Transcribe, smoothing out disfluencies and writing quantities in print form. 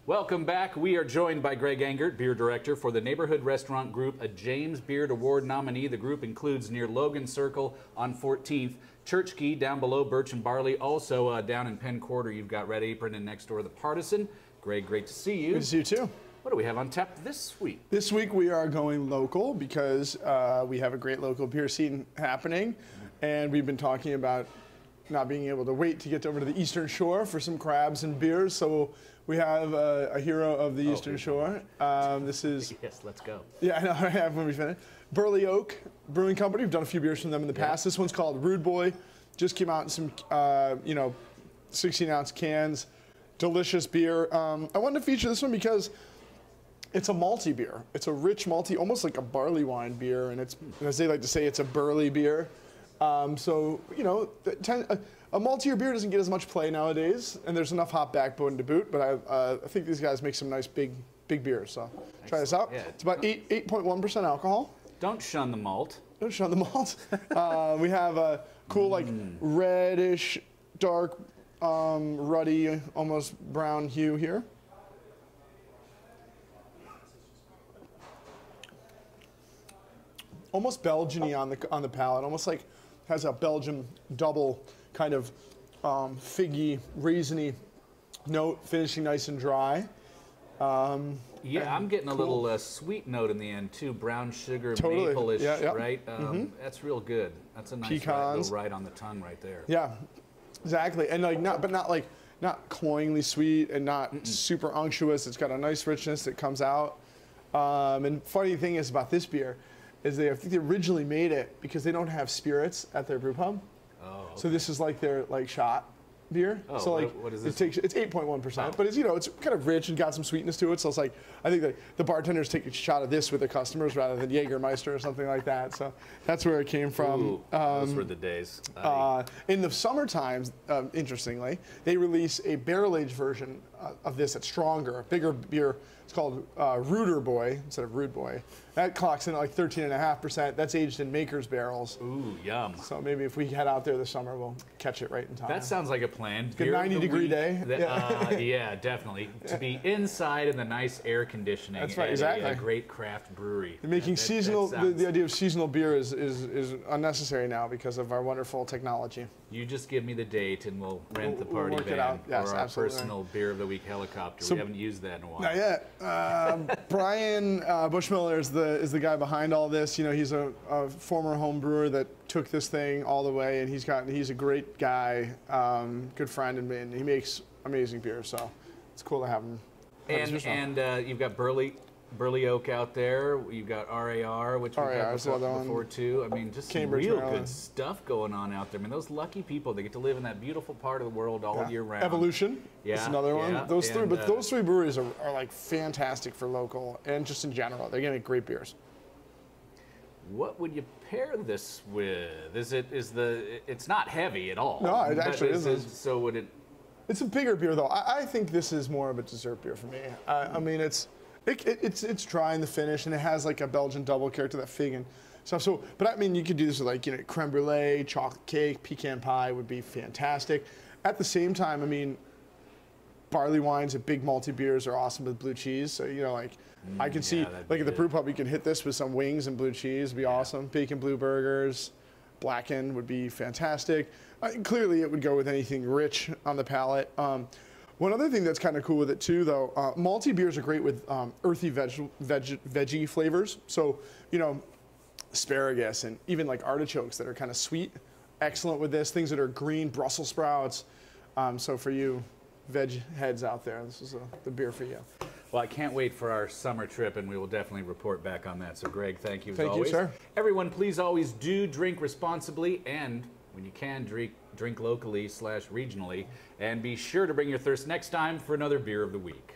Welcome back. We are joined by Greg Engert, beer director for the Neighborhood Restaurant Group, a James Beard Award nominee. The group includes near Logan Circle on 14th, Church Key down below Birch and Barley. Also down in Penn Quarter, you've got Red Apron, and next door the Partisan. Greg, great to see you. Good to see you too. What do we have on tap this week? This week we are going local because we have a great local beer scene happening, and we've been talking about not being able to wait to get over to the Eastern Shore for some crabs and beers. So we have a hero of the Eastern Shore. This is yes, let's go. Yeah, I know. I have when we finish. Burley Oak Brewing Company. We've done a few beers from them in the past. This one's called Rude Boy. Just came out in some 16-ounce cans. Delicious beer. I wanted to feature this one because it's a malty beer. It's a rich malty, almost like a barley wine beer, and it's, as they like to say, it's a burley beer. So, you know, a maltier beer doesn't get as much play nowadays, and there's enough hop backbone to boot, but I think these guys make some nice big beers, so try this out. Yeah. It's about 8.1% alcohol. Don't shun the malt. Don't shun the malt. We have a cool, like, reddish, dark, ruddy, almost brown hue here. Almost Belgian-y on the palate, almost like has a Belgian double kind of figgy, raisiny note, finishing nice and dry. Yeah, I'm getting a little sweet note in the end too, brown sugar, totally. maple-ish, Yeah. right? That's real good. That's a nice little ride on the tongue right there. Yeah, exactly, and like not cloyingly sweet and not super unctuous. It's got a nice richness that comes out. And funny thing is about this beer is I think they originally made it because they don't have spirits at their brew pub. Oh, okay. So this is like their shot beer. Oh, so like what is this? It's 8.1%, but it's it's kind of rich and got some sweetness to it. So it's like I think the bartenders take a shot of this with their customers rather than Jägermeister or something like that. So that's where it came from. Ooh, those were the days. In the summer times, interestingly, they release a barrel-aged version of this that's stronger, a bigger beer. It's called Ruder Boy instead of Rude Boy. That clocks in at like 13.5%. That's aged in maker's barrels. Ooh, yum. So maybe if we head out there this summer, we'll catch it right in time. That sounds like a plan. Good 90-degree day. Yeah, definitely. To be inside in the nice air conditioning. That's right, at exactly. a great craft brewery. Making seasonal, the idea of seasonal beer is unnecessary now because of our wonderful technology. You just give me the date and we'll rent the party work it van out. Yes, for our absolutely. personal beer of the week helicopter. So, we haven't used that in a while. Not yet. Brian Bushmiller is the guy behind all this. You know, he's a former home brewer that took this thing all the way, and he's a great guy, good friend, and he makes amazing beer. So it's cool to have him. And you've got Burley Oak out there. You've got RAR, which we've had before too. I mean, just some real good stuff going on out there. I mean, those lucky people, they get to live in that beautiful part of the world all year round. Evolution is another one. Those three, but those three breweries are like fantastic for local and just in general. They're getting great beers. What would you pair this with? It's not heavy at all. No, it actually isn't. So would it? It's a bigger beer though. I think this is more of a dessert beer for me. I mean, it's dry in the finish, and it has like a Belgian double character, that fig and stuff. So, but I mean, you could do this with like creme brulee, chocolate cake, pecan pie would be fantastic. At the same time, I mean, barley wines and big malty beers are awesome with blue cheese. So like I can see like at the brew pub, you can hit this with some wings and blue cheese. It'd be awesome. Bacon blue burgers, blackened would be fantastic. Clearly, it would go with anything rich on the palate. One other thing that's kind of cool with it too, though, malty beers are great with earthy veggie flavors. So, asparagus and even like artichokes that are kind of sweet, excellent with this. Things that are green, Brussels sprouts. So for you veg heads out there, this is the beer for you. Well, I can't wait for our summer trip, and we will definitely report back on that. So, Greg, thank you as Thank always. you, sir. Everyone, please always do drink responsibly, and when you can, drink locally / regionally, and be sure to bring your thirst next time for another beer of the week.